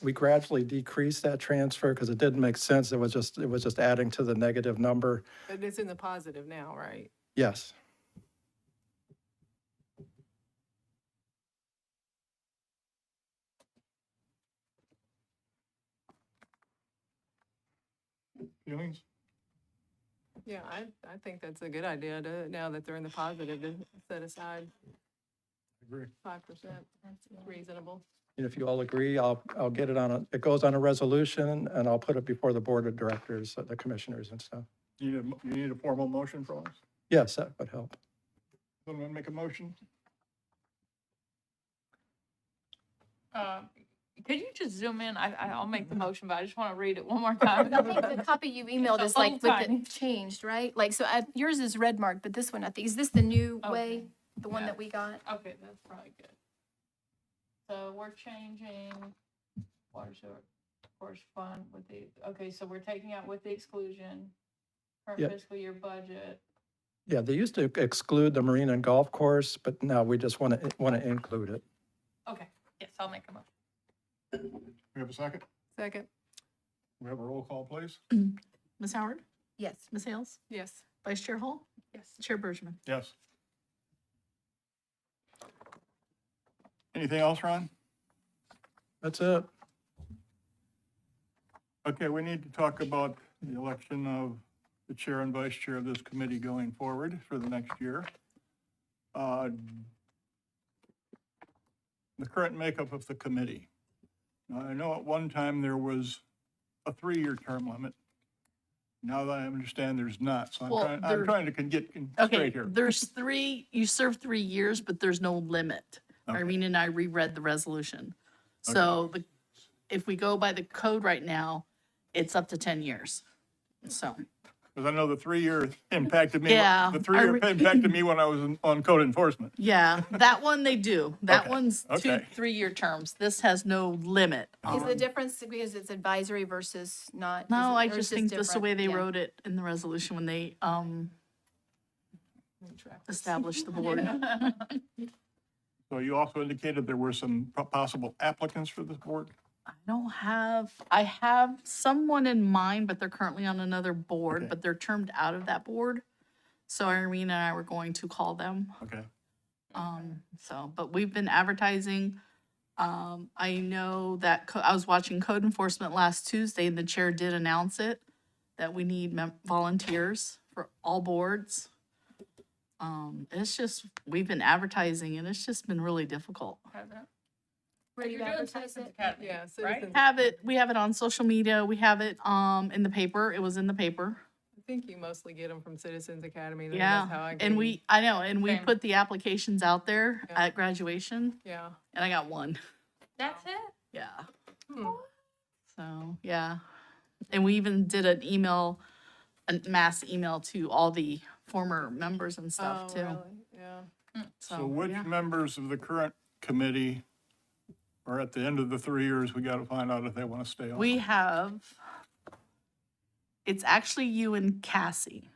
D: we gradually decreased that transfer because it didn't make sense. It was just adding to the negative number.
E: But it's in the positive now, right?
D: Yes.
A: Feelings?
E: Yeah, I think that's a good idea to, now that they're in the positive, to set aside
A: Agree.
E: 5%. Reasonable.
D: And if you all agree, I'll get it it goes on a resolution and I'll put it before the board of directors, the commissioners and stuff.
A: You need a formal motion from us?
D: Yes, that would help.
A: Someone make a motion?
B: Could you just zoom in? I'll make the motion, but I just want to read it one more time.
C: I think the copy you emailed
B: The
C: is like
B: whole
C: with
B: time.
C: the changed, right? Like, so yours is red marked, but this one, I think, is this the new way?
B: Okay.
C: The one
B: Yeah.
C: that we got?
B: Okay, that's probably good. So we're changing water sewer course fund with okay, so we're taking out with the exclusion, current
D: Yeah.
B: fiscal year budget.
D: Yeah, they used to exclude the marina and golf course, but now we just want to include it.
B: Okay, yes, I'll make a motion.
A: We have a second?
E: Second,
A: We have a roll call, please?
G: Ms. Howard?
C: Yes.
G: Ms. Hales?
E: yes.
G: Vice Chair Hall?
B: Yes.
G: Chair Bergman?
A: Yes. Anything else, Ron?
D: That's it.
A: Okay, we need to talk about the election of the chair and vice chair of this committee going forward for the next year. The current makeup of the committee. Now, I know at one time there was a 3-year term limit. Now that I understand there's not, so
G: Well,
A: I'm
G: there-
A: trying to get
G: Okay,
A: straight here.
G: there's you serve 3 years, but there's no limit.
A: Okay.
G: Irene and I reread the resolution. So if we go by the code right now, it's up to 10 years. So,
A: Because I know the 3-year impacted me.
G: Yeah,
A: The 3-year
G: I
A: impacted me when I was on code enforcement.
G: yeah, that one they do. That
A: Okay,
G: one's two,
A: okay.
G: 3-year terms. This has no limit.
C: Is the difference because it's advisory versus not?
G: No, I
C: or it's
G: just think that's the
C: different?
G: way they
C: Yeah.
G: wrote it in the resolution when they established the board.
A: So you also indicated there were some possible applicants for this board?
G: I have someone in mind, but they're currently on another board,
A: Okay.
G: but they're termed out of that board. So Irene and I were going to call them.
A: Okay.
G: But we've been advertising. I know that I was watching code enforcement last Tuesday and the chair did announce it, that we need volunteers for all boards. It's just, we've been advertising and it's just been really difficult.
C: Where do you
B: You're doing
C: advertise
B: Citizens
C: it?
B: Academy,
E: Yeah,
B: right?
E: Citizens-
G: We have it on social media. We have it, in the paper. It was in the paper.
E: I think you mostly get them from Citizens Academy. That's how I
G: Yeah, and I know, and we
B: Same.
G: put the applications out there
E: Yeah.
G: at graduation
E: Yeah.
G: and I got one.
B: That's it?
G: Yeah.
E: Hmm.
G: So, yeah. And we even did a mass email to all the former members and stuff
E: Oh,
G: too.
E: really? Yeah.
A: So which
G: yeah.
A: members of the current committee are at the end of the 3 years, we got to find out if they want to stay on?
G: We have, it's actually you and Cassie,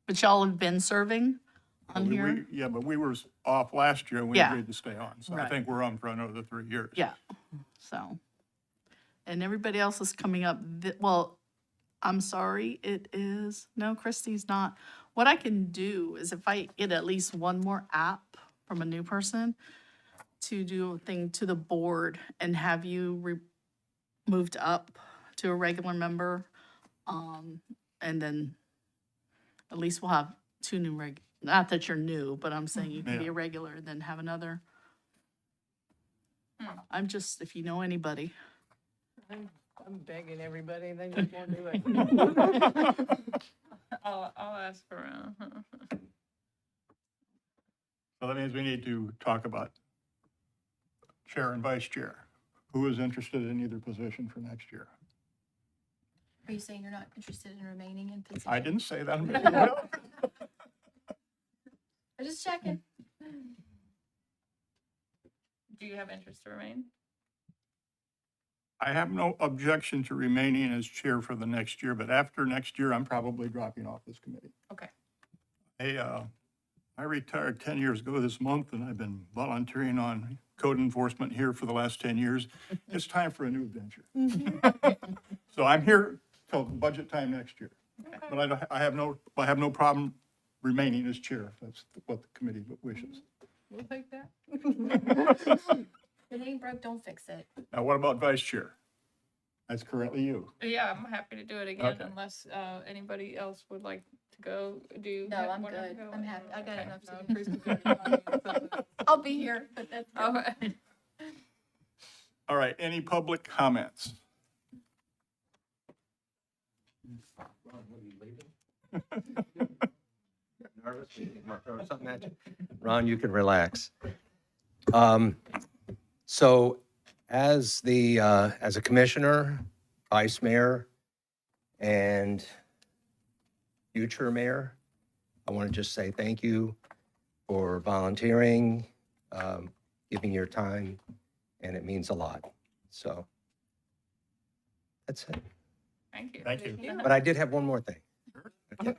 G: but y'all have been serving on here.
A: Yeah, but we were off last year and we
G: Yeah.
A: agreed to stay on. So I
G: Right.
A: think we're on for another 3 years.
G: Yeah, so. And everybody else is coming up, well, I'm sorry, no, Christie's not. What I can do is if I get at least one more app from a new person to do a thing to the board and have you moved up to a regular member, and then at least we'll have 2 new not that you're new, but I'm saying you can be
A: Yeah.
G: a regular and then have another.
B: Hmm.
G: I'm just, if you know anybody.
E: I'm begging everybody, they just won't do it.
B: I'll ask around.
A: So that means we need to talk about chair and vice chair. Who is interested in either position for next year?
C: Are you saying you're not interested in remaining in position?
A: I didn't say that.
C: I'm just checking.
B: Do you have interest to remain?
A: I have no objection to remaining as chair for the next year, but after next year, I'm probably dropping off this committee.
B: Okay.
A: I retired 10 years ago this month, and I've been volunteering on code enforcement here for the last 10 years. It's time for a new adventure. So I'm here till budget time next year. But I have no problem remaining as chair, if that's what the committee wishes.
E: We'll take that.
C: If it ain't broke, don't fix it.
A: Now, what about vice chair? That's currently you.
B: Yeah, I'm happy to do it again
A: Okay.
B: unless anybody else would like to go do.
C: No, I'm
B: wanna
C: good.
B: go?
C: I'm happy. I got
B: Okay.
C: enough
E: No,
C: to do.
E: Christie's already fine, so-
C: I'll be here, but that's.
B: Okay.
A: All right, any public comments?
H: Nervous? Wanna throw something at you? Ron, you can relax. So as a commissioner, vice mayor, and future mayor, I want to just say thank you for volunteering, giving your time, and it means a lot. So that's it.
B: Thank you.
A: Thank you.
H: But I did have one more thing. Okay.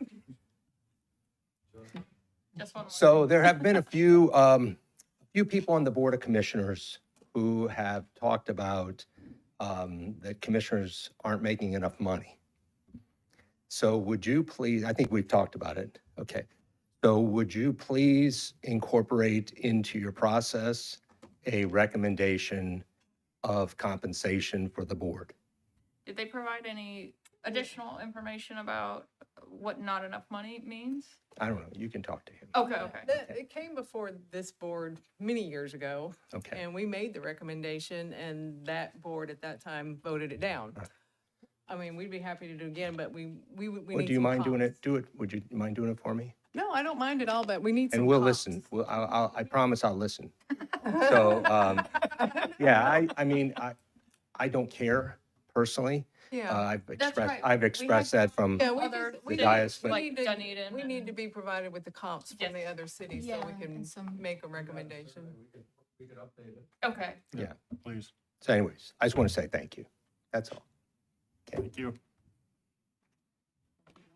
B: Just one more.
H: So there have been a few people on the Board of Commissioners who have talked about that commissioners aren't making enough money. So would you please, I think we've talked about it, okay. So would you please incorporate into your process a recommendation of compensation for the board?
B: Did they provide any additional information about what not enough money means?
H: I don't know, you can talk to him.
B: Okay, okay.
E: It came before this board many years ago,
H: Okay,
E: and we made the recommendation, and that board at that time voted it down.
H: Right.
E: I mean, we'd be happy to do it again, but we
H: well,
E: need
H: do you
E: some
H: mind doing
E: comps.
H: it? Do it, would you mind doing it for me?
E: No, I don't mind at all, but we need some
H: And we'll
E: comps.
H: listen, I promise I'll listen. So, yeah, I mean, I don't care personally.
E: Yeah.
C: right.
H: I've expressed that from,
E: Yeah, we
B: Other
E: just, we
H: the dais,
E: need,
H: but-
E: we need to,
B: Dunedin
E: we need
B: and-
E: to be provided with the comps
B: Yes.
E: from the other cities so we
C: Yeah,
E: can
C: and some-
E: make a recommendation.
B: Okay.
H: yeah.
A: Please,
H: So anyways, I just want to say thank you. That's all.
A: thank you.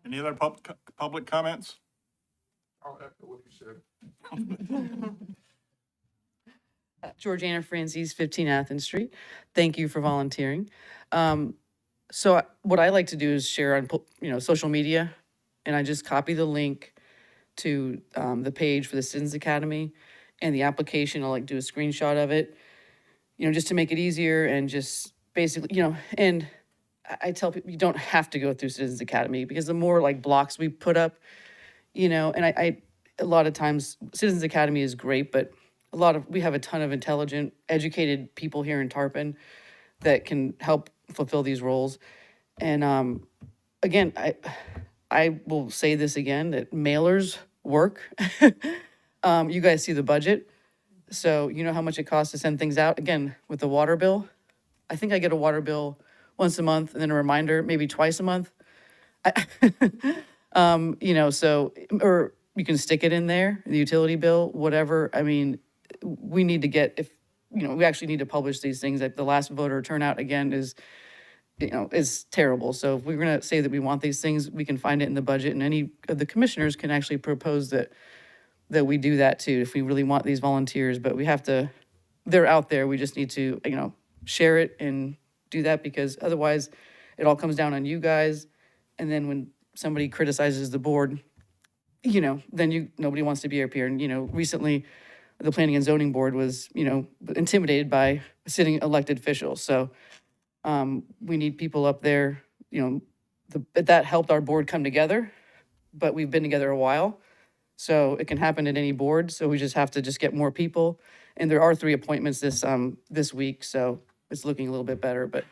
A: Any other public comments?
F: I'll echo what you said.
I: Georgiana Francis, 15 Athens Street. Thank you for volunteering. So what I like to do is share on, social media, and I just copy the link to the page for the Citizens Academy and the application. I'll do a screenshot of it, just to make it easier and just basically, and I tell people you don't have to go through Citizens Academy because the more blocks we put up, and I a lot of times Citizens Academy is great, but we have a ton of intelligent, educated people here in Tarpon that can help fulfill these roles. And again, I will say this again, that mailers work. You guys see the budget, so you know how much it costs to send things out. Again, with the water bill, I think I get a water bill once a month and then a reminder maybe twice a month. So, or you can stick it in there, the utility bill, whatever. I mean, we need to get, we actually need to publish these things. The last voter turnout again is terrible. So if we're gonna say that we want these things, we can find it in the budget, and any of the commissioners can actually propose that we do that too, if we really want these volunteers. But we have to, they're out there, we just need to, share it and do that, because otherwise it all comes down on you guys. And then when somebody criticizes the board, then nobody wants to be up here. And, recently, the Planning and Zoning Board was, intimidated by sitting elected officials. So we need people up there, that helped our board come together, but we've been together a while. So it can happen at any board. So we just have to get more people. And there are 3 appointments this week, so it's looking a little bit better. But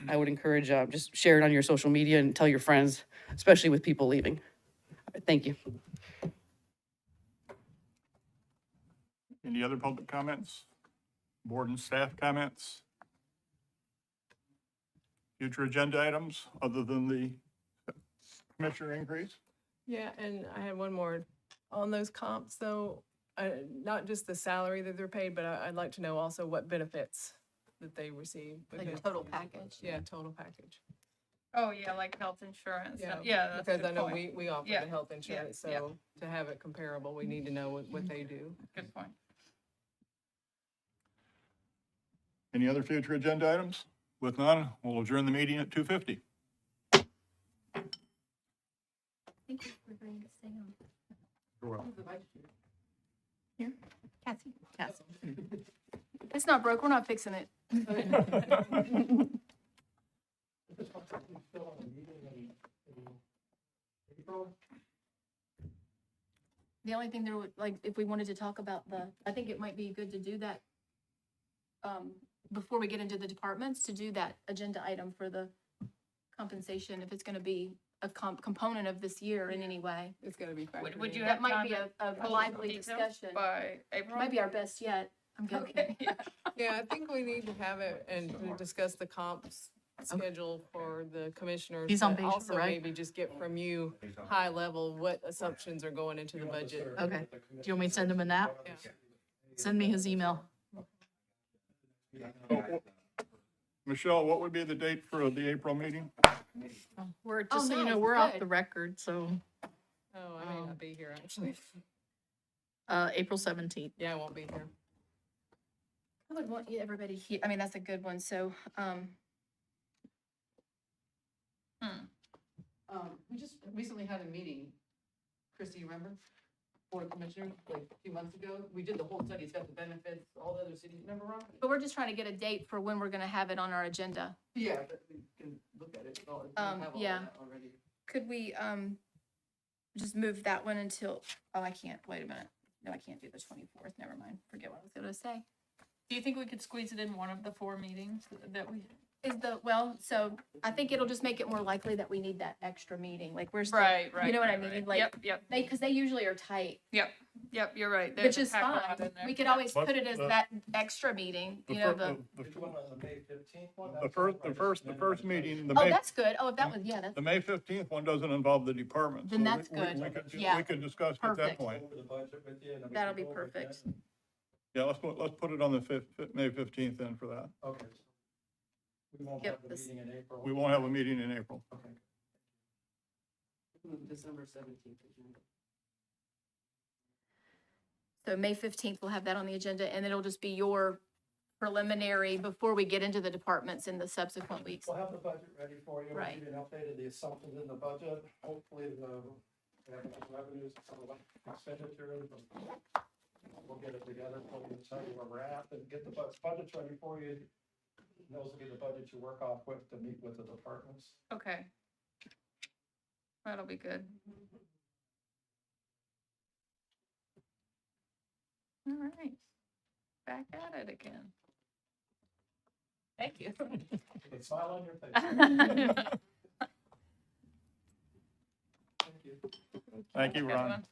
I: I would encourage, just share it on your social media and tell your friends, especially with people leaving. Thank you.
A: Any other public comments? Board and staff comments? Future agenda items other than the commissioner increase?
E: Yeah, and I had one more. On those comps, though, not just the salary that they're paid, but I'd like to know also what benefits that they receive.
C: Like
E: because-
C: total package.
E: Yeah, total package.
B: Oh, yeah, like health insurance.
E: Yeah,
B: Yeah, that's a
E: because I
B: good
E: know
B: point.
E: we offer
B: Yeah,
E: the health insurance,
B: yeah.
E: so to have it comparable, we need to know what they do.
B: Good point.
A: Any other future agenda items? With none, we'll adjourn the meeting at 2:50.
C: Thank you for agreeing to stay on.
A: You're welcome.
C: Here, Cassie.
G: Yes.
C: It's not broke, we're not fixing it. The only thing there would, like, if we wanted to talk about I think it might be good to do that, before we get into the departments, to do that agenda item for the compensation, if it's gonna be a component of this year in any way.
E: It's gonna be factored
B: Would you
E: in.
B: have
C: That might
B: time
C: be
B: to
C: a
B: pull
C: lively
B: details
C: discussion.
B: by April?
C: Might be our best yet. I'm joking.
B: Okay, yeah.
E: Yeah, I think we need to have it and to discuss the comps schedule for the commissioners.
G: He's on
E: but
G: vacation,
E: Also
G: right?
E: maybe just get from you, high level, what assumptions are going into the budget.
G: Okay. Do you want me to send him a nap?
E: Yeah.
G: Send me his email.
A: Michelle, what would be the date for the April meeting?
G: We're,
C: Oh,
G: just so you know,
C: nice,
G: we're off
C: good.
G: the record, so,
E: Oh, I may not be here, actually.
G: April 17th.
E: Yeah, I won't be here.
C: I would want everybody here, I mean, that's a good one, so,
I: We just recently had a meeting, Christy, you remember? Board of Commissioners, like a few months ago. We did the whole study, it's got the benefits, all the other cities, remember, Ron?
C: but we're just trying to get a date for when we're gonna have it on our agenda.
I: Yeah, but we can look at it, we have all
C: yeah.
I: that already.
C: Could we, just move that one until, oh, I can't, wait a minute. No, I can't do the 24th, never mind, forget what I was gonna say.
B: Do you think we could squeeze it in one of the 4 meetings that we?
C: Well, so I think it'll just make it more likely that we need that extra meeting, like where's the,
B: Right.
C: you know what I
B: right,
C: mean?
B: right.
C: Like,
B: Yep,
C: because they usually are tight,
B: yep, you're right.
C: which
B: They
C: is
B: pack a lot
C: fine.
B: in there.
C: We could
B: Yeah.
C: always
A: But
C: put it as
A: the-
C: that extra meeting, you know, the,
A: The first meeting,
C: oh, that's good. Oh, if that was, yeah, that's,
A: the May 15th one doesn't involve the department.
C: Then
A: so
C: that's
A: we-
C: good.
A: we could-
C: Yeah.
A: We could discuss at that
C: Perfect.
A: point.
C: that'll be perfect.
A: Yeah, let's put it on the May 15th then for that.
D: Okay. We won't
C: Yep,
D: have the
C: this-
D: meeting in April.
A: We won't have a meeting in April.
D: Okay.
I: December 17th agenda.
C: So May 15th, we'll have that on the agenda, and it'll just be your preliminary before we get into the departments in the subsequent weeks.
D: We'll have the budget ready for you. We'll
C: Right.
D: give you an update of the assumptions in the budget. Hopefully, we have enough revenues, some of the expenditures. We'll get it together, so we can tell you where we're at and get the budgets ready for you. And those will be the budgets you work off with to meet with the departments.
B: Okay. That'll be good. All right. Back at it again. Thank you.
D: With a smile on your face. Thank you.
A: Thank you,
B: Good
A: Ron.
B: one.